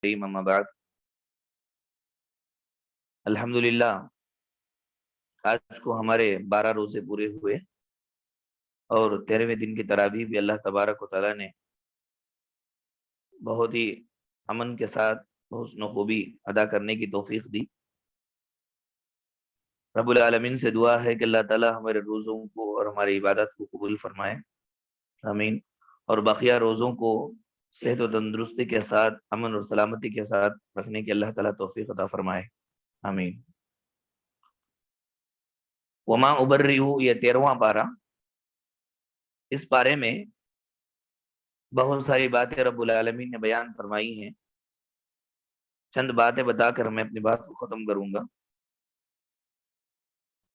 اما بعد الحمدللہ آج کو ہمارے 12 روزے پورے ہوئے اور 13ویں دن کی تراویح بھی اللہ تبارک و تعالیٰ نے بہت ہی امن کے ساتھ حسن و خوبی ادا کرنے کی توفیق دی۔ رب العالمین سے دعا ہے کہ اللہ تعالیٰ ہمارے روزوں کو اور ہماری عبادت کو قبول فرمائے، آمین، اور بقیہ روزوں کو صحت و تندرستی کے ساتھ امن اور سلامتی کے ساتھ رکھنے کی اللہ تعالیٰ توفیق عطا فرمائے، آمین۔ وما ابرئ، یہ 13واں پارہ۔ اس پارے میں بہت ساری باتیں رب العالمین نے بیان فرمائی ہیں، چند باتیں بتا کر میں اپنی بات کو ختم کروں گا۔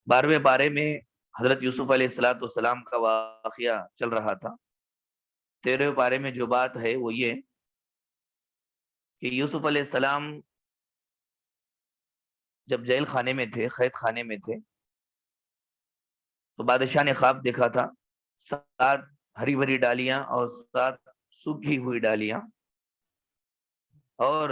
12ویں پارے میں حضرت یوسف علیہ السلام کا واقعہ چل رہا تھا۔ 13ویں پارے میں جو بات ہے وہ یہ کہ یوسف علیہ السلام جب جیل خانے میں تھے، قید خانے میں تھے، تو بادشاہ نے خواب دیکھا تھا، 7 ہری بھری ڈالیاں اور 7 سوکھی ہوئی ڈالیاں، اور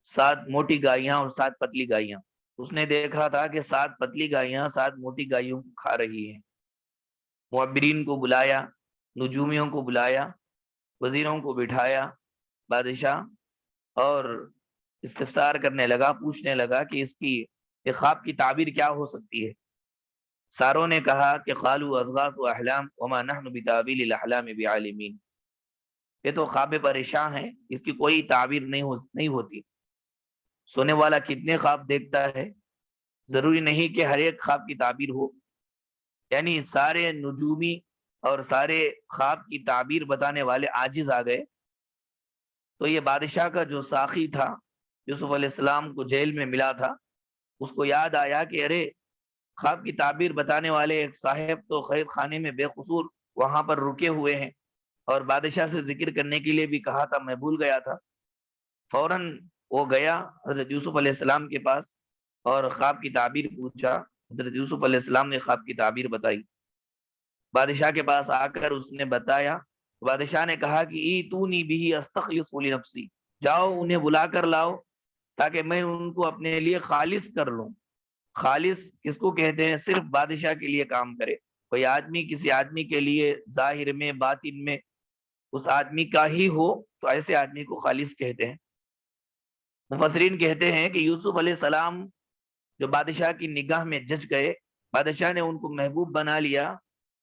7 موٹی گائیاں اور 7 پتلی گائیاں۔ اس نے دیکھا تھا کہ 7 پتلی گائیاں 7 موٹی گائیوں کو کھا رہی ہیں۔ معبرین کو بلایا، نجومیوں کو بلایا، وزیروں کو بٹھایا بادشاہ، اور استفسار کرنے لگا، پوچھنے لگا کہ اس کی خواب کی تعبیر کیا ہو سکتی ہے۔ ساروں نے کہا کہ قالوا اضغاث احلام وما نحن بتاویل الاحلام بعالمین، یہ تو خواب پریشان ہے، اس کی کوئی تعبیر نہیں ہوتی۔ سونے والا کتنے خواب دیکھتا ہے، ضروری نہیں کہ ہر ایک خواب کی تعبیر ہو۔ یعنی سارے نجومی اور سارے خواب کی تعبیر بتانے والے عاجز آ گئے۔ تو یہ بادشاہ کا جو ساقی تھا، یوسف علیہ السلام کو جیل میں ملا تھا، اس کو یاد آیا کہ ارے، خواب کی تعبیر بتانے والے ایک صاحب تو قید خانے میں بے قصور وہاں پر رکے ہوئے ہیں، اور بادشاہ سے ذکر کرنے کے لیے بھی کہا تھا، میں بھول گیا تھا۔ فوراً وہ گیا حضرت یوسف علیہ السلام کے پاس اور خواب کی تعبیر پوچھا۔ حضرت یوسف علیہ السلام نے خواب کی تعبیر بتائی، بادشاہ کے پاس آ کر اس نے بتایا۔ بادشاہ نے کہا کہ ایتونی بہ استخلص لنفسی، جاؤ انہیں بلا کر لاؤ تاکہ میں ان کو اپنے لیے خالص کر لوں۔ خالص کس کو کہتے ہیں؟ صرف بادشاہ کے لیے کام کرے۔ کوئی آدمی کسی آدمی کے لیے ظاہر میں باطن میں اس آدمی کا ہی ہو تو ایسے آدمی کو خالص کہتے ہیں۔ مفسرین کہتے ہیں کہ یوسف علیہ السلام جو بادشاہ کی نگاہ میں جج گئے، بادشاہ نے ان کو محبوب بنا لیا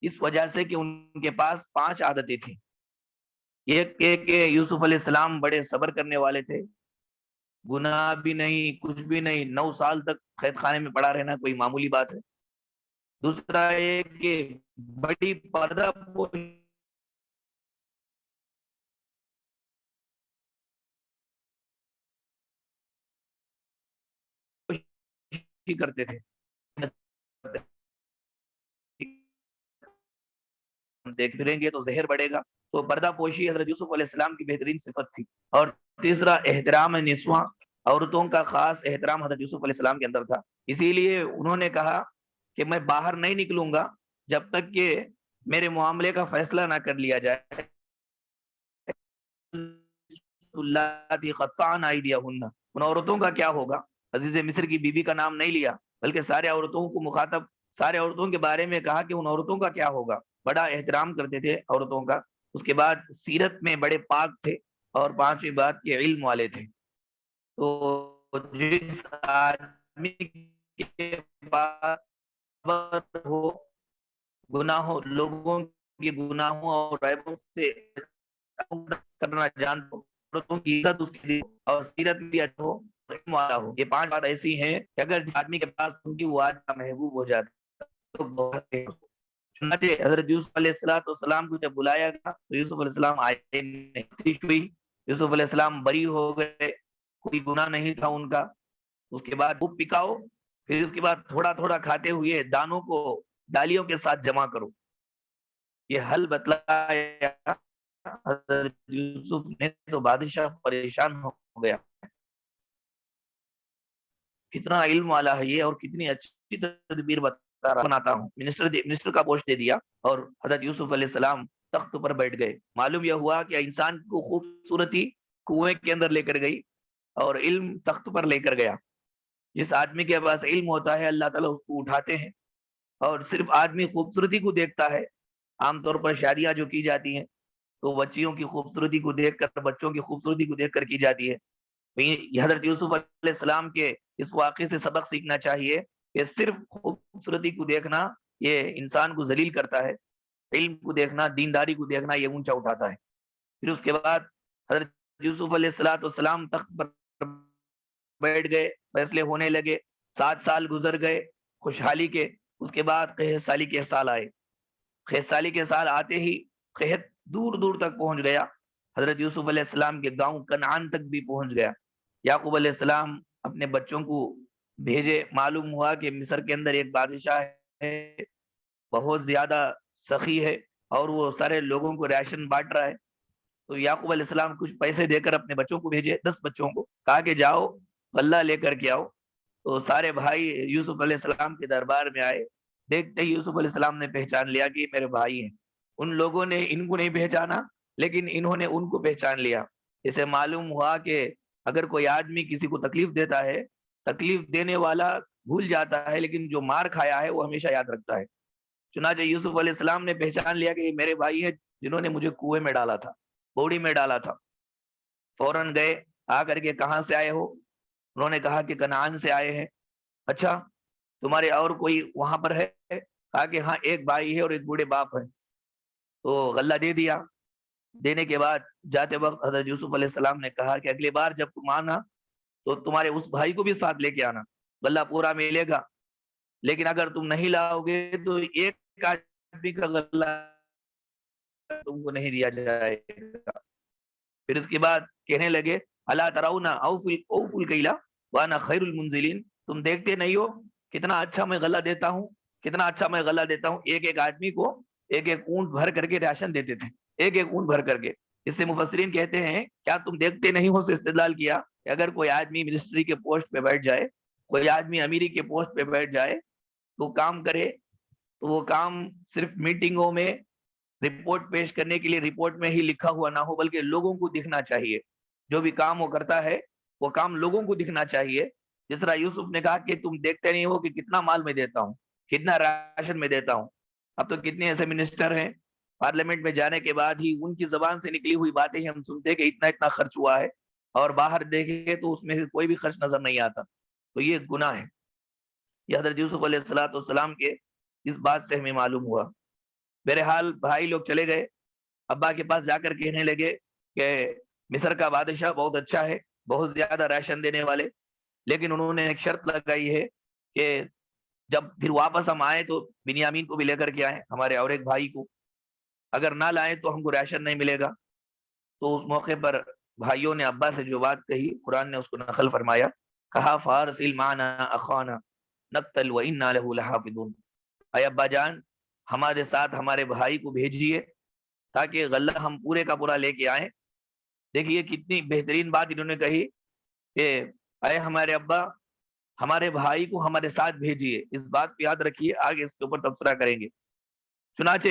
اس وجہ سے کہ ان کے پاس 5 عادتیں تھیں۔ ایک کہ یوسف علیہ السلام بڑے صبر کرنے والے تھے، گناہ بھی نہیں، کچھ بھی نہیں، 9 سال تک قید خانے میں پڑا رہنا کوئی معمولی بات ہے۔ دوسرا یہ کہ بڑی پردہ پوشی کرتے تھے، دیکھ رہیں گے تو زہر بڑھے گا، تو پردہ پوشی حضرت یوسف علیہ السلام کی بہترین صفت تھی۔ اور تیسرا احترام نسواں، عورتوں کا خاص احترام حضرت یوسف علیہ السلام کے اندر تھا۔ اسی لیے انہوں نے کہا کہ میں باہر نہیں نکلوں گا جب تک کہ میرے معاملے کا فیصلہ نہ کر لیا جائے۔ ان عورتوں کا کیا ہوگا؟ عزیز مصر کی بیوی کا نام نہیں لیا، بلکہ سارے عورتوں کو مخاطب، سارے عورتوں کے بارے میں کہا کہ ان عورتوں کا کیا ہوگا۔ بڑا احترام کرتے تھے عورتوں کا۔ اس کے بعد سیرت میں بڑے پاک تھے، اور 5ویں بات کے علم والے تھے۔ تو جس آدمی کے پاس ہو، گناہوں، لوگوں کے گناہوں اور عیبوں سے کرنا جانتا ہو، عورتوں کی عزت اس کی اور سیرت بھی اچھا ہو، علم والا ہو، یہ 5 بات ایسی ہیں کہ اگر جس آدمی کے پاس ان کی وہ آدمی محبوب ہو جاتا تو بہت ہے۔ چنانچہ حضرت یوسف علیہ السلام کو جب بلایا گیا تو یوسف علیہ السلام آئے نہیں ہوئی، یوسف علیہ السلام بری ہو گئے، کوئی گناہ نہیں تھا ان کا۔ اس کے بعد خوب پکاؤ، پھر اس کے بعد تھوڑا تھوڑا کھاتے ہوئے دانوں کو ڈالیوں کے ساتھ جمع کرو۔ یہ حل بتلایا حضرت یوسف نے تو بادشاہ پریشان ہو گیا، کتنا علم والا ہے یہ اور کتنی اچھی تدبیر بناتا ہوں۔ منسٹر کا پوسٹ دے دیا اور حضرت یوسف علیہ السلام تخت پر بیٹھ گئے۔ معلوم یہ ہوا کہ انسان کو خوبصورتی کنویں کے اندر لے کر گئی اور علم تخت پر لے کر گیا. جس آدمی کے پاس علم ہوتا ہے اللہ تعالیٰ اس کو اٹھاتے ہیں. اور صرف آدمی خوبصورتی کو دیکھتا ہے. عام طور پر شادیاں جو کی جاتی ہیں تو بچیوں کی خوبصورتی کو دیکھ کر، بچوں کی خوبصورتی کو دیکھ کر کی جاتی ہے. حضرت یوسف علیہ السلام کے اس واقعے سے سبق سیکھنا چاہیے کہ صرف خوبصورتی کو دیکھنا یہ انسان کو ذلیل کرتا ہے. علم کو دیکھنا، دینداری کو دیکھنا یہ اونچا اٹھاتا ہے. پھر اس کے بعد حضرت یوسف علیہ السلام تخت پر بیٹھ گئے، فیصلے ہونے لگے. 7 سال گزر گئے خوشحالی کے. اس کے بعد قحط سالی کے سال آئے. قحط سالی کے سال آتے ہی قحط دور دور تک پہنچ گیا. حضرت یوسف علیہ السلام کے گاؤں کنعان تک بھی پہنچ گیا. یعقوب علیہ السلام اپنے بچوں کو بھیجے. معلوم ہوا کہ مصر کے اندر ایک بادشاہ ہے، بہت زیادہ سخی ہے اور وہ سارے لوگوں کو راشن بانٹ رہا ہے. تو یعقوب علیہ السلام کچھ پیسے دے کر اپنے بچوں کو بھیجے، 10 بچوں کو، کہا کہ جاؤ غلہ لے کر کے آؤ. تو سارے بھائی یوسف علیہ السلام کے دربار میں آئے. دیکھتے ہی یوسف علیہ السلام نے پہچان لیا کہ یہ میرے بھائی ہیں. ان لوگوں نے ان کو نہیں پہچانا لیکن انہوں نے ان کو پہچان لیا. اسے معلوم ہوا کہ اگر کوئی آدمی کسی کو تکلیف دیتا ہے، تکلیف دینے والا بھول جاتا ہے لیکن جو مار کھایا ہے وہ ہمیشہ یاد رکھتا ہے. چنانچہ یوسف علیہ السلام نے پہچان لیا کہ یہ میرے بھائی ہیں جنہوں نے مجھے کنویں میں ڈالا تھا، بوڑی میں ڈالا تھا. فوراً گئے، آ کر کے کہاں سے آئے ہو؟ انہوں نے کہا کہ کنعان سے آئے ہیں. اچھا تمہارے اور کوئی وہاں پر ہے؟ کہا کہ ہاں ایک بھائی ہے اور ایک بوڑھے باپ ہے. تو غلہ دے دیا. دینے کے بعد جاتے وقت حضرت یوسف علیہ السلام نے کہا کہ اگلی بار جب تم آنا تو تمہارے اس بھائی کو بھی ساتھ لے کے آنا، غلہ پورا ملے گا. لیکن اگر تم نہیں لاؤ گے تو ایک آدمی کا غلہ تم کو نہیں دیا جائے گا. پھر اس کے بعد کہنے لگے اللہ تراؤنا اوفوا الکیل وانا خیر المنزلین. تم دیکھتے نہیں ہو کتنا اچھا میں غلہ دیتا ہوں، کتنا اچھا میں غلہ دیتا ہوں. ایک ایک آدمی کو ایک ایک اونٹ بھر کر کے راشن دیتے تھے، ایک ایک اونٹ بھر کر کے. اس سے مفسرین کہتے ہیں کیا تم دیکھتے نہیں ہو سے استدلال کیا کہ اگر کوئی آدمی منسٹری کے پوسٹ پہ بیٹھ جائے، کوئی آدمی امیری کے پوسٹ پہ بیٹھ جائے تو کام کرے تو وہ کام صرف میٹنگوں میں رپورٹ پیش کرنے کے لیے رپورٹ میں ہی لکھا ہوا نہ ہو بلکہ لوگوں کو دکھنا چاہیے. جو بھی کام وہ کرتا ہے وہ کام لوگوں کو دکھنا چاہیے. جس طرح یوسف نے کہا کہ تم دیکھتے نہیں ہو کہ کتنا مال میں دیتا ہوں، کتنا راشن میں دیتا ہوں. اب تو کتنے ایسے منسٹر ہیں پارلیمنٹ میں جانے کے بعد ہی ان کی زبان سے نکلی ہوئی باتیں ہی ہم سنتے کہ اتنا اتنا خرچ ہوا ہے اور باہر دیکھیں تو اس میں سے کوئی بھی خرچ نظر نہیں آتا. تو یہ گناہ ہے. یہ حضرت یوسف علیہ السلام کے اس بات سے ہمیں معلوم ہوا. بہرحال بھائی لوگ چلے گئے. ابا کے پاس جا کر کہنے لگے کہ مصر کا بادشاہ بہت اچھا ہے، بہت زیادہ راشن دینے والے، لیکن انہوں نے ایک شرط لگائی ہے کہ جب پھر واپس ہم آئے تو بنیامین کو بھی لے کر کے آئیں، ہمارے اور ایک بھائی کو. اگر نہ لائیں تو ہم کو راشن نہیں ملے گا. تو اس موقع پر بھائیوں نے ابا سے جو بات کہی قرآن نے اس کو نقل فرمایا، کہا فارسل معنا اخانا نقتل وانا له لحافظون. اے ابا جان ہمارے ساتھ ہمارے بھائی کو بھیجیے تاکہ غلہ ہم پورے کا پورا لے کے آئیں. دیکھیے کتنی بہترین بات انہوں نے کہی کہ اے ہمارے ابا ہمارے بھائی کو ہمارے ساتھ بھیجیے. اس بات کو یاد رکھیے، آگے اس کے اوپر تبصرہ کریں گے. چنانچہ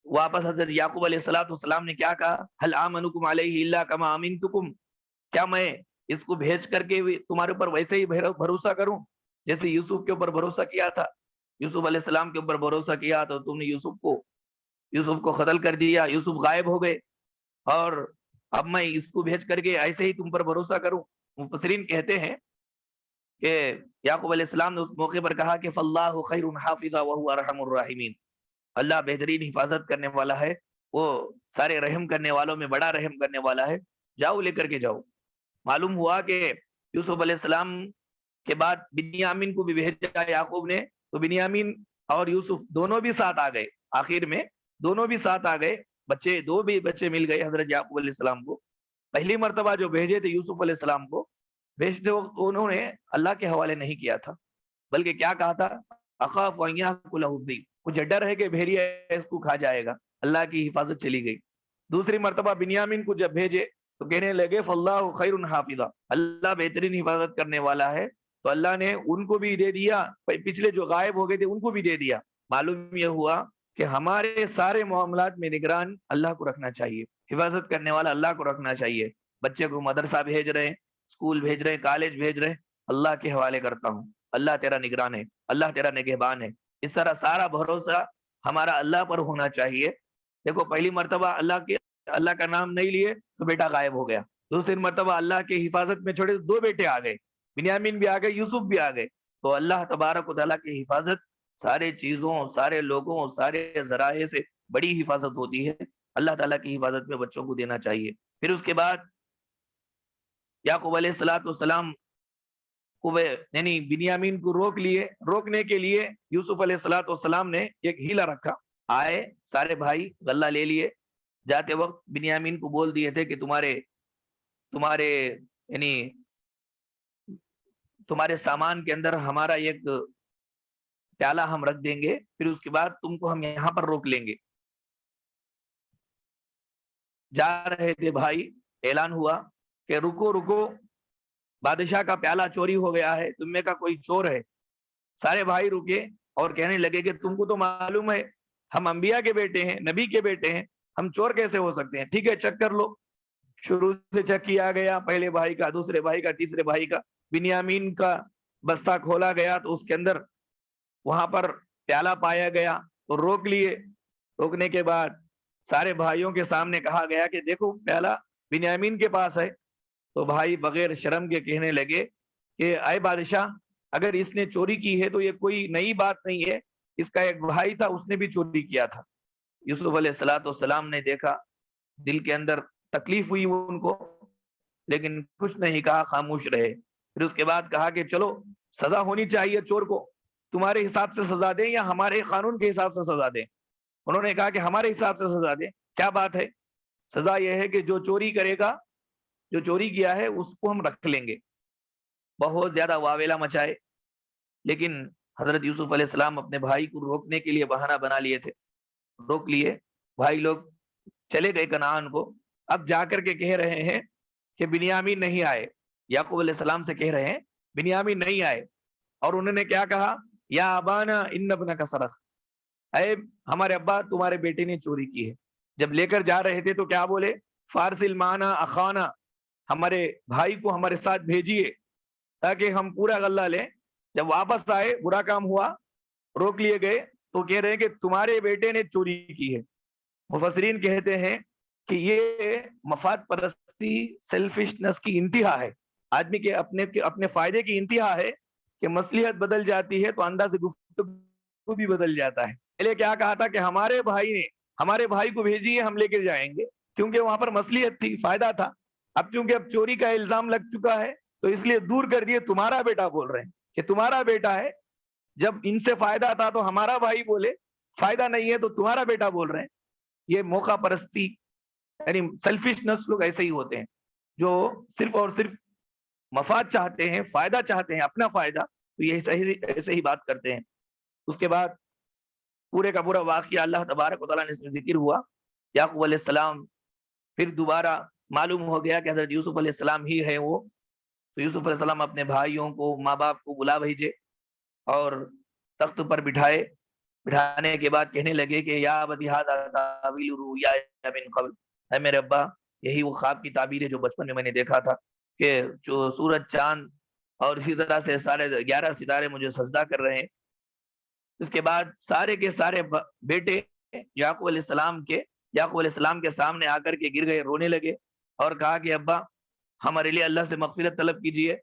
واپس حضرت یعقوب علیہ السلام نے کیا کہا، هل آمنکم علیہ الا کما امنتکم. کیا میں اس کو بھیج کر کے تمہارے اوپر ویسے ہی بھروسہ کروں جیسے یوسف کے اوپر بھروسہ کیا تھا؟ یوسف علیہ السلام کے اوپر بھروسہ کیا تو تم نے یوسف کو قتل کر دیا، یوسف غائب ہو گئے، اور اب میں اس کو بھیج کر کے ایسے ہی تم پر بھروسہ کروں؟ مفسرین کہتے ہیں کہ یعقوب علیہ السلام نے اس موقع پر کہا کہ فاللہ خیر حافظا وهو ارحم الراحمین. اللہ بہترین حفاظت کرنے والا ہے، وہ سارے رحم کرنے والوں میں بڑا رحم کرنے والا ہے. جاؤ لے کر کے جاؤ. معلوم ہوا کہ یوسف علیہ السلام کے بعد بنیامین کو بھی بھیجا یعقوب نے، تو بنیامین اور یوسف دونوں بھی ساتھ آ گئے. آخر میں دونوں بھی ساتھ آ گئے. دو بھی بچے مل گئے حضرت یعقوب علیہ السلام کو. پہلی مرتبہ جو بھیجے تھے یوسف علیہ السلام کو، بھیجتے وقت انہوں نے اللہ کے حوالے نہیں کیا تھا بلکہ کیا کہا تھا، اخاف ان یاکلہ الذئب. مجھے ڈر ہے کہ بھیڑیا اس کو کھا جائے گا. اللہ کی حفاظت چلی گئی. دوسری مرتبہ بنیامین کو جب بھیجے تو کہنے لگے فاللہ خیر حافظا، اللہ بہترین حفاظت کرنے والا ہے. تو اللہ نے ان کو بھی دے دیا، پچھلے جو غائب ہو گئے تھے ان کو بھی دے دیا. معلوم یہ ہوا کہ ہمارے سارے معاملات میں نگران اللہ کو رکھنا چاہیے، حفاظت کرنے والا اللہ کو رکھنا چاہیے. بچے کو مدرسہ بھیج رہے ہیں، اسکول بھیج رہے ہیں، کالج بھیج رہے ہیں، اللہ کے حوالے کرتا ہوں، اللہ تیرا نگران ہے، اللہ تیرا نگہبان ہے۔ اس طرح سارا بھروسہ ہمارا اللہ پر ہونا چاہیے۔ دیکھو پہلی مرتبہ اللہ کا نام نہیں لیے تو بیٹا غائب ہو گیا، دوسری مرتبہ اللہ کی حفاظت میں چھوڑے تو 2 بیٹے آ گئے، بنیامین بھی آ گئے، یوسف بھی آ گئے۔ تو اللہ تبارک و تعالیٰ کی حفاظت سارے چیزوں، سارے لوگوں، سارے ذرائع سے بڑی حفاظت ہوتی ہے۔ اللہ تعالیٰ کی حفاظت میں بچوں کو دینا چاہیے۔ پھر اس کے بعد یعقوب علیہ السلام کو یعنی بنیامین کو روکنے کے لیے یوسف علیہ السلام نے ایک ہیلا رکھا۔ آئے سارے بھائی غلہ لے لیے، جاتے وقت بنیامین کو بول دیے تھے کہ تمہارے یعنی تمہارے سامان کے اندر ہمارا ایک پیالہ ہم رکھ دیں گے، پھر اس کے بعد تم کو ہم یہاں پر روک لیں گے۔ جا رہے تھے بھائی، اعلان ہوا کہ رکو رکو، بادشاہ کا پیالہ چوری ہو گیا ہے، تم میں کا کوئی چور ہے۔ سارے بھائی رکے اور کہنے لگے کہ تم کو تو معلوم ہے ہم انبیاء کے بیٹے ہیں، نبی کے بیٹے ہیں، ہم چور کیسے ہو سکتے ہیں؟ ٹھیک ہے چیک کر لو۔ شروع سے چیک کیا گیا، پہلے بھائی کا، دوسرے بھائی کا، تیسرے بھائی کا۔ بنیامین کا بستہ کھولا گیا تو اس کے اندر وہاں پر پیالہ پایا گیا تو روک لیے۔ روکنے کے بعد سارے بھائیوں کے سامنے کہا گیا کہ دیکھو پیالہ بنیامین کے پاس ہے۔ تو بھائی بغیر شرم کے کہنے لگے کہ اے بادشاہ، اگر اس نے چوری کی ہے تو یہ کوئی نئی بات نہیں ہے، اس کا ایک بھائی تھا، اس نے بھی چوری کیا تھا۔ یوسف علیہ السلام نے دیکھا، دل کے اندر تکلیف ہوئی ان کو، لیکن کچھ نہیں کہا، خاموش رہے۔ پھر اس کے بعد کہا کہ چلو سزا ہونی چاہیے چور کو، تمہارے حساب سے سزا دیں یا ہمارے قانون کے حساب سے سزا دیں؟ انہوں نے کہا کہ ہمارے حساب سے سزا دیں۔ کیا بات ہے؟ سزا یہ ہے کہ جو چوری کرے گا، جو چوری کیا ہے اس کو ہم رکھ لیں گے۔ بہت زیادہ واویلا مچائے، لیکن حضرت یوسف علیہ السلام اپنے بھائی کو روکنے کے لیے بہانہ بنا لیے تھے، روک لیے۔ بھائی لوگ چلے گئے کنعان کو۔ اب جا کر کے کہہ رہے ہیں کہ بنیامین نہیں آئے، یعقوب علیہ السلام سے کہہ رہے ہیں بنیامین نہیں آئے۔ اور انہوں نے کیا کہا؟ یا ابانا ان ابنک سرق، اے ہمارے ابا تمہارے بیٹے نے چوری کی ہے۔ جب لے کر جا رہے تھے تو کیا بولے؟ فارسل معنا اخانا، ہمارے بھائی کو ہمارے ساتھ بھیجیے تاکہ ہم پورا غلہ لیں۔ جب واپس آئے برا کام ہوا، روک لیے گئے تو کہہ رہے ہیں کہ تمہارے بیٹے نے چوری کی ہے۔ مفسرین کہتے ہیں کہ یہ مفاد پرستی، سیلفشنس کی انتہا ہے۔ آدمی کے اپنے فائدے کی انتہا ہے کہ مصلحت بدل جاتی ہے تو انداز گفتگو بھی بدل جاتا ہے۔ پہلے کیا کہا تھا کہ ہمارے بھائی کو بھیجیے، ہم لے کے جائیں گے، کیونکہ وہاں پر مصلحت تھی، فائدہ تھا۔ اب چونکہ اب چوری کا الزام لگ چکا ہے تو اس لیے دور کر دیے، تمہارا بیٹا بول رہے ہیں کہ تمہارا بیٹا ہے۔ جب ان سے فائدہ تھا تو ہمارا بھائی بولے، فائدہ نہیں ہے تو تمہارا بیٹا بول رہے ہیں۔ یہ موقع پرستی، یعنی سیلفشنس، لوگ ایسے ہی ہوتے ہیں جو صرف اور صرف مفاد چاہتے ہیں، فائدہ چاہتے ہیں، اپنا فائدہ، تو یہ ایسے ہی بات کرتے ہیں۔ اس کے بعد پورے کا پورا واقعہ اللہ تبارک و تعالیٰ نے اس میں ذکر ہوا۔ یعقوب علیہ السلام پھر دوبارہ معلوم ہو گیا کہ حضرت یوسف علیہ السلام ہی ہے وہ، تو یوسف علیہ السلام اپنے بھائیوں کو، ماں باپ کو بلا بھیجے اور تخت پر بٹھانے کے بعد کہنے لگے کہ یا ابتی ھذا تاویل رؤیایا من قبل، اے میرے ابا یہی وہ خواب کی تعبیر ہے جو بچپن میں نے دیکھا تھا کہ جو سورج، چاند اور اسی طرح سے سارے 11 ستارے مجھے سجدہ کر رہے ہیں۔ اس کے بعد سارے کے سارے بیٹے یعقوب علیہ السلام کے سامنے آ کر کے گر گئے، رونے لگے اور کہا کہ ابا ہمارے لیے اللہ سے مغفرت طلب کیجئے،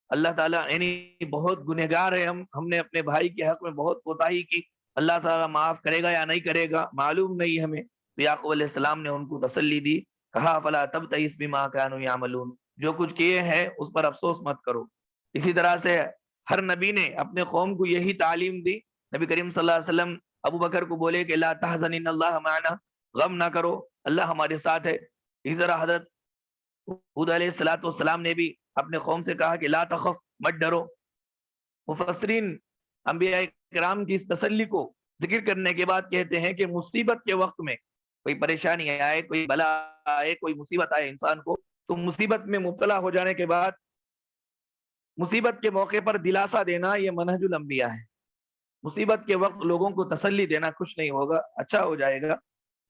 اللہ تعالیٰ یعنی بہت گنہگار ہے، ہم نے اپنے بھائی کے حق میں بہت کوتاہی کی، اللہ تعالیٰ معاف کرے گا یا نہیں کرے گا معلوم نہیں ہمیں۔ تو یعقوب علیہ السلام نے ان کو تسلی دی، کہا فلا تبتئس بما كانوا يعملون، جو کچھ کیے ہیں اس پر افسوس مت کرو۔ اسی طرح سے ہر نبی نے اپنے قوم کو یہی تعلیم دی۔ نبی کریم صلی اللہ علیہ وسلم ابو بکر کو بولے کہ لا تحزن ان اللہ معنا، غم نہ کرو، اللہ ہمارے ساتھ ہے۔ اسی طرح حضرت ہود علیہ السلام نے بھی اپنے قوم سے کہا کہ لا تخف، مت ڈرو۔ مفسرین انبیاء کرام کی اس تسلی کو ذکر کرنے کے بعد کہتے ہیں کہ مصیبت کے وقت میں کوئی پریشانی آئے، کوئی بلا آئے، کوئی مصیبت آئے انسان کو، تو مصیبت میں مبتلا ہو جانے کے بعد مصیبت کے موقع پر دلاسا دینا یہ منہج الانبیاء ہے۔ مصیبت کے وقت لوگوں کو تسلی دینا، کچھ نہیں ہوگا، اچھا ہو جائے گا،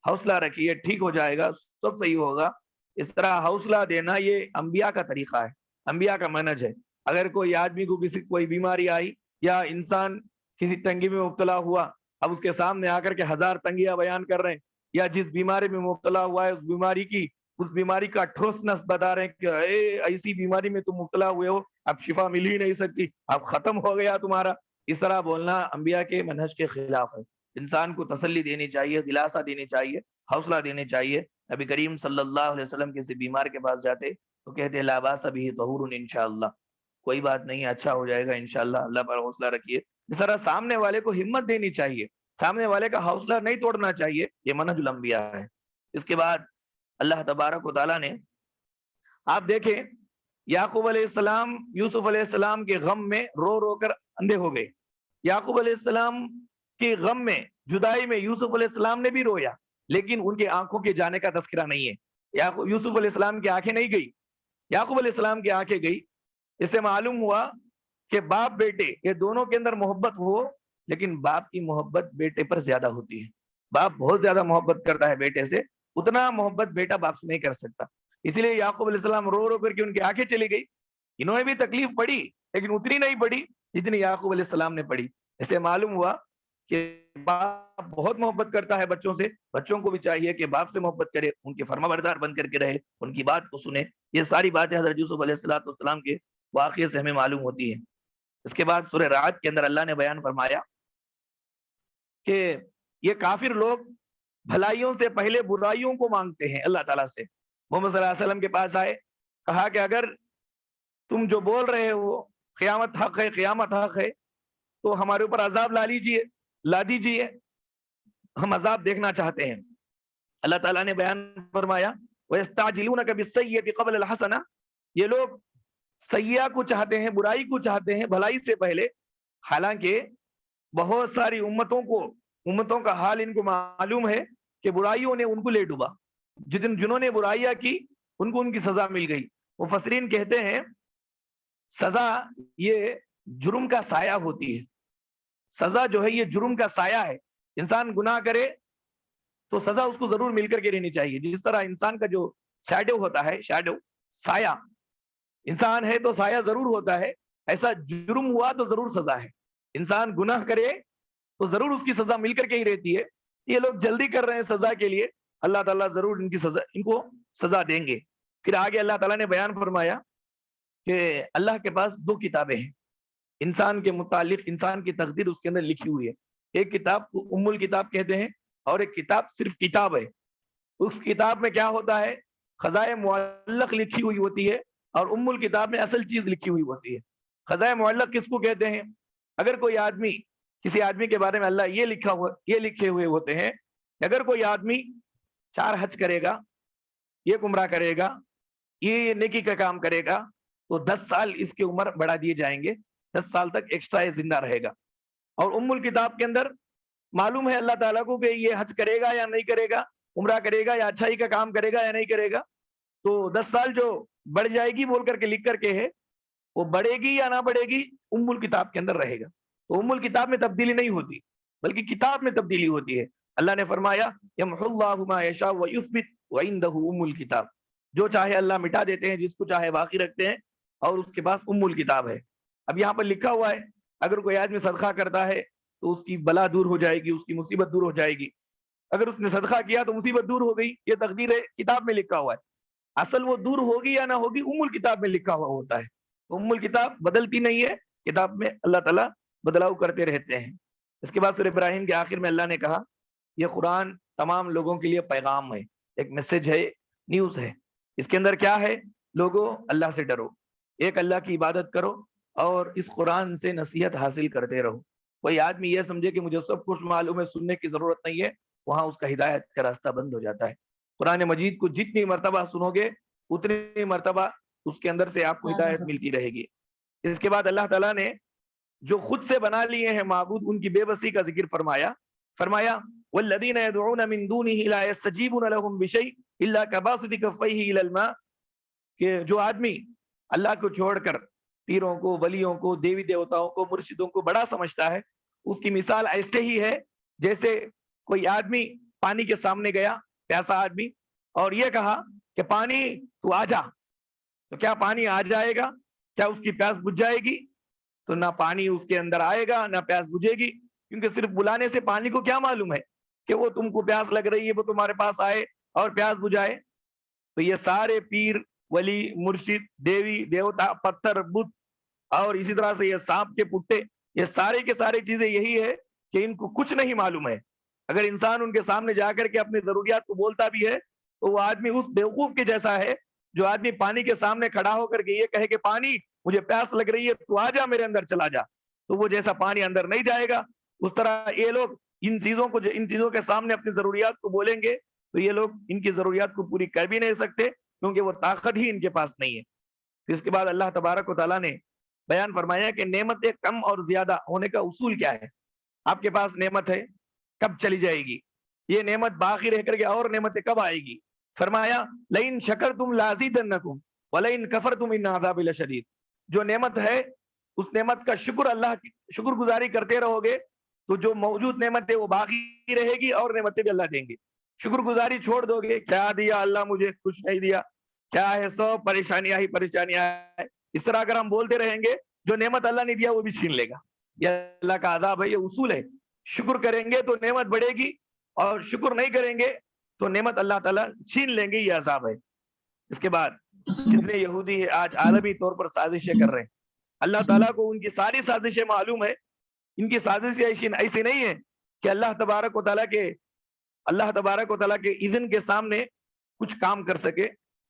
حوصلہ رکھیے، ٹھیک ہو جائے گا، سب صحیح ہوگا۔ اس طرح حوصلہ دینا یہ انبیاء کا طریقہ ہے، انبیاء کا منہج ہے۔ اگر کوئی آدمی کو کوئی بیماری آئی یا انسان کسی تنگی میں مبتلا ہوا، اب اس کے سامنے آ کر کے 1000 تنگیاں بیان کر رہے ہیں، یا جس بیماری میں مبتلا ہوا ہے اس بیماری کا ٹھوس نس بتا رہے ہیں کہ ایسی بیماری میں تم مبتلا ہوئے ہو، اب شفا مل ہی نہیں سکتی، اب ختم ہو گیا تمہارا۔ اس طرح بولنا انبیاء کے منہج کے خلاف ہے۔ انسان کو تسلی دینی چاہیے، دلاسا دینی چاہیے، حوصلہ دینی چاہیے۔ نبی کریم صلی اللہ علیہ وسلم کسی بیمار کے پاس جاتے تو کہتے لا باس بہ طہور انشاءاللہ، کوئی بات نہیں، اچھا ہو جائے گا انشاءاللہ، اللہ پر حوصلہ رکھیے۔ اس طرح سامنے والے کو ہمت دینی چاہیے، سامنے والے کا حوصلہ نہیں توڑنا چاہیے، یہ منہج الانبیاء ہے۔ اس کے بعد اللہ تبارک و تعالیٰ نے، آپ دیکھیں یعقوب علیہ السلام یوسف علیہ السلام کے غم میں رو رو کر اندھے ہو گئے۔ یعقوب علیہ السلام کے غم میں، جدائی میں یوسف علیہ السلام نے بھی رویا، لیکن ان کے آنکھوں کے جانے کا تذکرہ نہیں ہے۔ یوسف علیہ السلام کی آنکھیں نہیں گئی، یعقوب علیہ السلام کی آنکھیں گئی۔ اس سے معلوم ہوا کہ باپ بیٹے یہ دونوں کے اندر محبت ہو، لیکن باپ کی محبت بیٹے پر زیادہ ہوتی ہے۔ باپ بہت زیادہ محبت کرتا ہے بیٹے سے، اتنا محبت بیٹا باپ سے نہیں کر سکتا۔ اسی لیے یعقوب علیہ السلام رو رو کر کے ان کی آنکھیں چلی گئی۔ انہوں نے بھی تکلیف پڑی، لیکن اتنی نہیں پڑی جتنی یعقوب علیہ السلام نے پڑی۔ اس سے معلوم ہوا کہ باپ بہت محبت کرتا ہے بچوں سے، بچوں کو بھی چاہیے کہ باپ سے محبت کرے، ان کے فرما بردار بن کر کے رہے، ان کی بات کو سنے۔ یہ ساری باتیں حضرت یوسف علیہ السلام کے واقعے سے ہمیں معلوم ہوتی ہیں۔ اس کے بعد سورہ رعد کے اندر اللہ نے بیان فرمایا کہ یہ کافر لوگ بھلائیوں سے پہلے برائیوں کو مانگتے ہیں اللہ تعالیٰ سے۔ محمد صلی اللہ علیہ وسلم کے پاس آئے، کہا کہ اگر تم جو بول رہے ہو قیامت حق ہے، قیامت حق ہے، تو ہمارے اوپر عذاب لا دیجئے، ہم عذاب دیکھنا چاہتے ہیں۔ اللہ تعالیٰ نے بیان فرمایا وَيَسْتَعْجِلُونَكَ بِالسَّيِّئَةِ قَبْلَ الْحَسَنَةِ، یہ لوگ سیئہ کو چاہتے ہیں، برائی کو چاہتے ہیں بھلائی سے پہلے، حالانکہ بہت ساری امتوں کا حال ان کو معلوم ہے کہ برائیوں نے ان کو لے ڈوبا۔ جنہوں نے برائیاں کی ان کو ان کی سزا مل گئی۔ مفسرین کہتے ہیں سزا یہ جرم کا سایہ ہوتی ہے، سزا جو ہے یہ جرم کا سایہ ہے۔ انسان گناہ کرے تو سزا اس کو ضرور مل کر کے رہنی چاہیے۔ جس طرح انسان کا جو شیڈو ہوتا ہے، سایہ، انسان ہے تو سایہ ضرور ہوتا ہے، ایسا جرم ہوا تو ضرور سزا ہے۔ انسان گناہ کرے تو ضرور اس کی سزا مل کر کے ہی رہتی ہے۔ یہ لوگ جلدی کر رہے ہیں سزا کے لیے، اللہ تعالیٰ ضرور ان کو سزا دیں گے۔ پھر آگے اللہ تعالیٰ نے بیان فرمایا کہ اللہ کے پاس 2 کتابیں ہیں انسان کے متعلق، انسان کی تقدیر اس کے اندر لکھی ہوئی ہے۔ ایک کتاب کو ام الکتاب کہتے ہیں، اور ایک کتاب صرف کتاب ہے۔ اس کتاب میں کیا ہوتا ہے، خزائے معلق لکھی ہوئی ہوتی ہے، اور ام الکتاب میں اصل چیز لکھی ہوئی ہوتی ہے۔ خزائے معلق کس کو کہتے ہیں؟ اگر کوئی آدمی، کسی آدمی کے بارے میں اللہ یہ لکھے ہوئے ہوتے ہیں کہ اگر کوئی آدمی 4 حج کرے گا، 1 عمرہ کرے گا، یہ نیکی کا کام کرے گا، تو 10 سال اس کے عمر بڑھا دیے جائیں گے، 10 سال تک ایکسٹرا یہ زندہ رہے گا۔ اور ام الکتاب کے اندر معلوم ہے اللہ تعالیٰ کو کہ یہ حج کرے گا یا نہیں کرے گا، عمرہ کرے گا یا اچھائی کا کام کرے گا یا نہیں کرے گا، تو 10 سال جو بڑھ جائے گی بول کر کے لکھ کر کے ہے، وہ بڑھے گی یا نہ بڑھے گی ام الکتاب کے اندر رہے گا۔ تو ام الکتاب میں تبدیلی نہیں ہوتی، بلکہ کتاب میں تبدیلی ہوتی ہے۔ اللہ نے فرمایا یمحو اللہ ما یشاء ویثبت وعندہ ام الکتاب، جو چاہے اللہ مٹا دیتے ہیں، جس کو چاہے باقی رکھتے ہیں، اور اس کے پاس ام الکتاب ہے۔ اب یہاں پر لکھا ہوا ہے اگر کوئی آدمی صدقہ کرتا ہے تو اس کی بلا دور ہو جائے گی، اس کی مصیبت دور ہو جائے گی۔ اگر اس نے صدقہ کیا تو مصیبت دور ہو گئی، یہ تقدیر ہے، کتاب میں لکھا ہوا ہے۔ اصل وہ دور ہوگی یا نہ ہوگی ام الکتاب میں لکھا ہوا ہوتا ہے۔ ام الکتاب بدلتی نہیں ہے، کتاب میں اللہ تعالیٰ بدلاؤ کرتے رہتے ہیں۔ اس کے بعد سورہ ابراہیم کے آخر میں اللہ نے کہا یہ قرآن تمام لوگوں کے لیے پیغام ہے، ایک میسج ہے، نیوز ہے۔ اس کے اندر کیا ہے؟ لوگوں اللہ سے ڈرو، ایک اللہ کی عبادت کرو، اور اس قرآن سے نصیحت حاصل کرتے رہو۔ کوئی آدمی یہ سمجھے کہ مجھے سب کچھ معلوم ہے، سننے کی ضرورت نہیں ہے، وہاں اس کا ہدایت کا راستہ بند ہو جاتا ہے۔ قرآن مجید کو جتنی مرتبہ سنو گے اتنی مرتبہ اس کے اندر سے آپ کو ہدایت ملتی رہے گی۔ اس کے بعد اللہ تعالیٰ نے جو خود سے بنا لیے ہیں معبود، ان کی بے بسی کا ذکر فرمایا والذین یدعون من دونہ لا یستجیبون لهم بشیء الا کباسط کفیہ الی الماء، کہ جو آدمی اللہ کو چھوڑ کر پیروں کو، ولیوں کو، دیوی دیوتاؤں کو، مرشدوں کو بڑا سمجھتا ہے، اس کی مثال ایسے ہی ہے جیسے کوئی آدمی پانی کے سامنے گیا، پیاسا آدمی، اور یہ کہا کہ پانی تو آ جا، تو کیا پانی آ جائے گا؟ کیا اس کی پیاس بجھ جائے گی؟ تو نہ پانی اس کے اندر آئے گا نہ پیاس بجھے گی، کیونکہ صرف بلانے سے پانی کو کیا معلوم ہے کہ وہ تم کو پیاس لگ رہی ہے وہ تمہارے پاس آئے اور پیاس بجھائے۔ تو یہ سارے پیر، ولی، مرشد، دیوی دیوتا، پتھر، بت، اور اسی طرح سے یہ سانپ کے پٹے، یہ سارے کے سارے چیزیں یہی ہے کہ ان کو کچھ نہیں معلوم ہے۔ اگر انسان ان کے سامنے جا کر کے اپنی ضروریات کو بولتا بھی ہے تو وہ آدمی اس بیوقوف کے جیسا ہے جو آدمی پانی کے سامنے کھڑا ہو کر کے یہ کہے کہ پانی مجھے پیاس لگ رہی ہے تو آ جا میرے اندر چلا جا، تو وہ جیسا پانی اندر نہیں جائے گا۔ اس طرح یہ لوگ ان چیزوں کے سامنے اپنی ضروریات کو بولیں گے تو یہ لوگ ان کی ضروریات کو پوری کر بھی نہیں سکتے، کیونکہ وہ طاقت ہی ان کے پاس نہیں ہے۔ پھر اس کے بعد اللہ تبارک و تعالیٰ نے بیان فرمایا کہ نعمتیں کم اور زیادہ ہونے کا اصول کیا ہے۔ آپ کے پاس نعمت ہے، کب چلی جائے گی؟ یہ نعمت باقی رہ کر کے اور نعمتیں کب آئے گی؟ فرمایا لئن شکرتم لازیدنکم ولئن کفرتم ان عذابی لشدید۔ جو نعمت ہے اس نعمت کا اللہ کی شکر گزاری کرتے رہو گے تو جو موجود نعمت ہے وہ باقی رہے گی اور نعمتیں بھی اللہ دیں گے۔ شکر گزاری چھوڑ دو گے، کیا دیا اللہ مجھے، کچھ نہیں دیا، کیا ہے سو پریشانیاں ہی پریشانیاں ہے، اس طرح اگر ہم بولتے رہیں گے جو نعمت اللہ نے دیا وہ بھی چھین لے گا۔ یہ اللہ کا عذاب ہے، یہ اصول ہے۔ شکر کریں گے تو نعمت بڑھے گی اور شکر نہیں کریں گے تو نعمت اللہ تعالیٰ چھین لیں گے، یہ عذاب ہے۔ اس کے بعد کتنے یہودی ہے آج عالمی طور پر سازشیں کر رہے ہیں، اللہ تعالیٰ کو ان کی ساری سازشیں معلوم ہے۔ ان کی سازشیں ایسی نہیں ہے کہ اللہ تبارک و تعالیٰ کے اذن کے سامنے کچھ کام کر سکے۔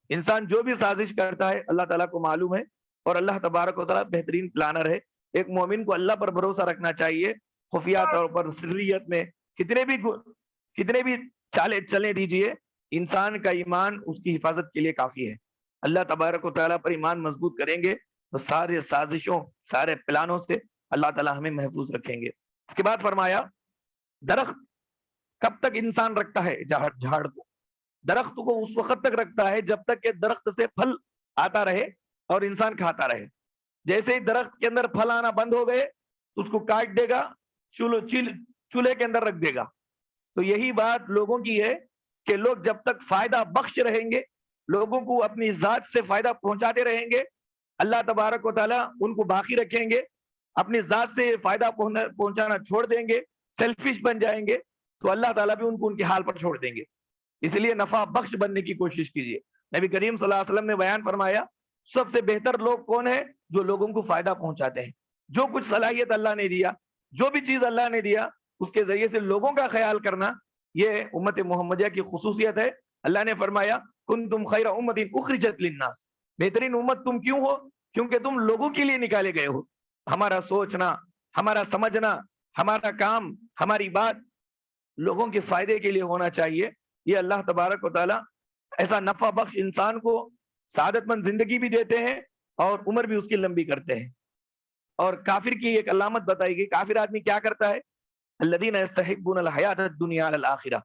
انسان جو بھی سازش کرتا ہے اللہ تعالیٰ کو معلوم ہے، اور اللہ تبارک و تعالیٰ بہترین پلانر ہے۔ ایک مومن کو اللہ پر بھروسہ رکھنا چاہیے، خفیہ طور پر، سریت میں، کتنے بھی چالے چلنے دیجئے، انسان کا ایمان اس کی حفاظت کے لیے کافی ہے۔ اللہ تبارک و تعالیٰ پر ایمان مضبوط کریں گے تو سارے سازشوں، سارے پلانوں سے اللہ تعالیٰ ہمیں محفوظ رکھیں گے۔ اس کے بعد فرمایا درخت کب تک انسان رکھتا ہے جھاڑ کو؟ درخت کو اس وقت تک رکھتا ہے جب تک کہ درخت سے پھل آتا رہے اور انسان کھاتا رہے۔ جیسے ہی درخت کے اندر پھل آنا بند ہو گئے تو اس کو کاٹ دے گا، چولہے کے اندر رکھ دے گا۔ تو یہی بات لوگوں کی ہے کہ لوگ جب تک فائدہ بخش رہیں گے، لوگوں کو اپنی ذات سے فائدہ پہنچاتے رہیں گے، اللہ تبارک و تعالیٰ ان کو باقی رکھیں گے۔ اپنی ذات سے فائدہ پہنچانا چھوڑ دیں گے، سیلفش بن جائیں گے، تو اللہ تعالیٰ بھی ان کو ان کے حال پر چھوڑ دیں گے۔ اس لیے نفع بخش بننے کی کوشش کیجیے۔ نبی کریم صلی اللہ علیہ وسلم نے بیان فرمایا سب سے بہتر لوگ کون ہیں؟ جو لوگوں کو فائدہ پہنچاتے ہیں۔ جو کچھ صلاحیت اللہ نے دیا، جو بھی چیز اللہ نے دیا، اس کے ذریعے سے لوگوں کا خیال کرنا، یہ امت محمدیہ کی خصوصیت ہے۔ اللہ نے فرمایا کنتم خیر امت اخرجت للناس، بہترین امت تم کیوں ہو؟ کیونکہ تم لوگوں کے لیے نکالے گئے ہو۔ ہمارا سوچنا، ہمارا سمجھنا، ہمارا کام، ہماری بات لوگوں کے فائدے کے لیے ہونا چاہیے۔ یہ اللہ تبارک و تعالیٰ ایسا نفع بخش انسان کو سعادت مند زندگی بھی دیتے ہیں اور عمر بھی اس کی لمبی کرتے ہیں۔ اور کافر کی ایک علامت بتائی گئی، کافر آدمی کیا کرتا ہے؟ الذین یستحبون الحیات الدنیا علی الآخرہ،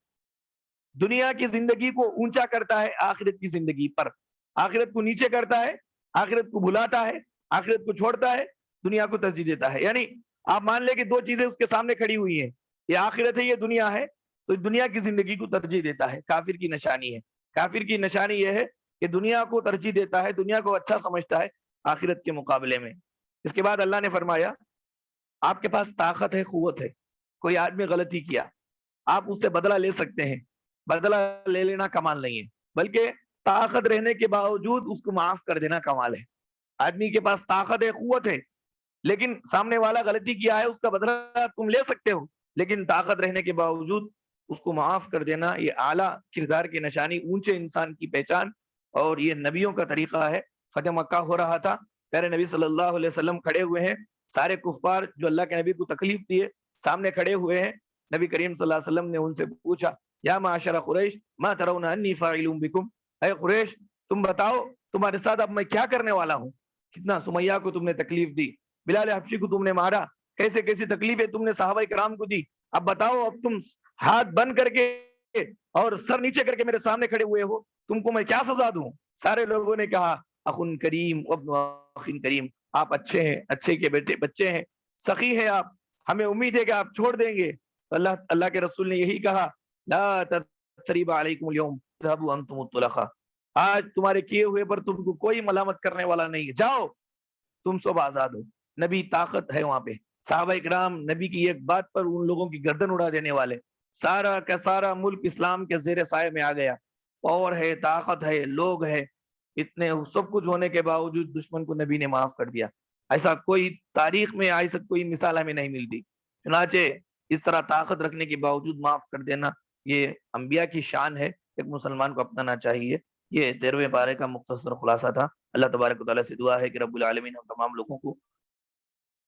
دنیا کی زندگی کو اونچا کرتا ہے آخرت کی زندگی پر، آخرت کو نیچے کرتا ہے، آخرت کو بھلاتا ہے، آخرت کو چھوڑتا ہے، دنیا کو ترجیح دیتا ہے۔ یعنی آپ مان لیں کہ دو چیزیں اس کے سامنے کھڑی ہوئی ہیں، یہ آخرت ہے، یہ دنیا ہے، تو دنیا کی زندگی کو ترجیح دیتا ہے۔ کافر کی نشانی ہے، کافر کی نشانی یہ ہے کہ دنیا کو ترجیح دیتا ہے، دنیا کو اچھا سمجھتا ہے آخرت کے مقابلے میں۔ اس کے بعد اللہ نے فرمایا آپ کے پاس طاقت ہے، قوت ہے، کوئی آدمی غلطی کیا، آپ اس سے بدلہ لے سکتے ہیں۔ بدلہ لے لینا کمال نہیں ہے، بلکہ طاقت رہنے کے باوجود اس کو معاف کر دینا کمال ہے۔ آدمی کے پاس طاقت ہے، قوت ہے، لیکن سامنے والا غلطی کیا ہے، اس کا بدلہ تم لے سکتے ہو، لیکن طاقت رہنے کے باوجود اس کو معاف کر دینا، یہ اعلیٰ کردار کی نشانی، اونچے انسان کی پہچان، اور یہ نبیوں کا طریقہ ہے۔ فتح مکہ ہو رہا تھا، پیارے نبی صلی اللہ علیہ وسلم کھڑے ہوئے ہیں، سارے کفار جو اللہ کے نبی کو تکلیف دیے سامنے کھڑے ہوئے ہیں۔ نبی کریم صلی اللہ علیہ وسلم نے ان سے پوچھا یا معاشر قریش ما ترون انی فاعل بکم، اے قریش تم بتاؤ تمہارے ساتھ اب میں کیا کرنے والا ہوں؟ کتنا سمیہ کو تم نے تکلیف دی، بلال حبشی کو تم نے مارا، کیسے کیسی تکلیفیں تم نے صحابہ کرام کو دی، اب بتاؤ اب تم ہاتھ بند کر کے اور سر نیچے کر کے میرے سامنے کھڑے ہوئے ہو، تم کو میں کیا سزا دوں؟ سارے لوگوں نے کہا اخن کریم وابن اخن کریم، آپ اچھے ہیں، اچھے کے بیٹے بچے ہیں، سخی ہیں آپ، ہمیں امید ہے کہ آپ چھوڑ دیں گے۔ اللہ کے رسول نے یہی کہا لا تثریب علیکم اليوم اذهبوا انتم الطلقاء، آج تمہارے کیے ہوئے پر تم کو کوئی ملامت کرنے والا نہیں ہے، جاؤ تم سب آزاد ہو۔ نبی طاقت ہے وہاں پہ، صحابہ اکرام نبی کی ایک بات پر ان لوگوں کی گردن اڑا دینے والے، سارا کا سارا ملک اسلام کے زیر سائے میں آ گیا، پاور ہے، طاقت ہے، لوگ ہے، اتنے سب کچھ ہونے کے باوجود دشمن کو نبی نے معاف کر دیا۔ ایسا کوئی تاریخ میں ایسا کوئی مثال ہمیں نہیں ملتی۔ چنانچہ اس طرح طاقت رکھنے کے باوجود معاف کر دینا یہ انبیاء کی شان ہے، ایک مسلمان کو اپنانا چاہیے۔ یہ 13ویں پارے کا مختصر خلاصہ تھا۔ اللہ تبارک و تعالیٰ سے دعا ہے کہ رب العالمین ہم تمام لوگوں کو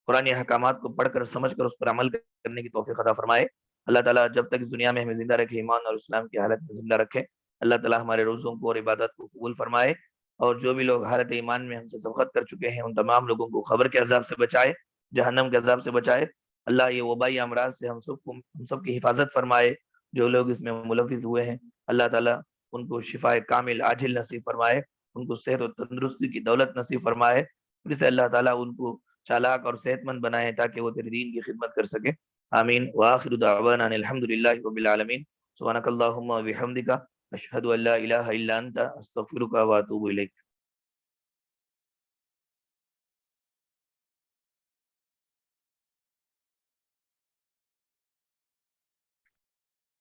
قرآن احکامات کو پڑھ کر سمجھ کر اس پر عمل کرنے کی توفیق عطا فرمائے۔ اللہ تعالیٰ جب تک اس دنیا میں ہمیں زندہ رکھے، ایمان اور اسلام کی حالت میں زندہ رکھے۔ اللہ تعالیٰ ہمارے روزوں کو اور عبادت کو قبول فرمائے، اور جو بھی لوگ حالت ایمان میں ہم سے سبقت کر چکے ہیں ان تمام لوگوں کو خبر کے عذاب سے بچائے، جہنم کے عذاب سے بچائے۔ اللہ یہ وبائی امراض سے ہم سب کی حفاظت فرمائے۔ جو لوگ اس میں ملوث ہوئے ہیں اللہ تعالیٰ ان کو شفا کامل عاجل نصیب فرمائے، ان کو صحت و تندرستی کی دولت نصیب فرمائے، پھر سے اللہ تعالیٰ ان کو چالاک اور صحت مند بنائے تاکہ وہ تیرے دین کی خدمت کر سکے۔ آمین وآخر دعوانا ان الحمد للہ رب العالمین۔ سبحانک اللہم و بحمدک اشہد ان لا الہ الا انت استغفرک و اتوب الیک۔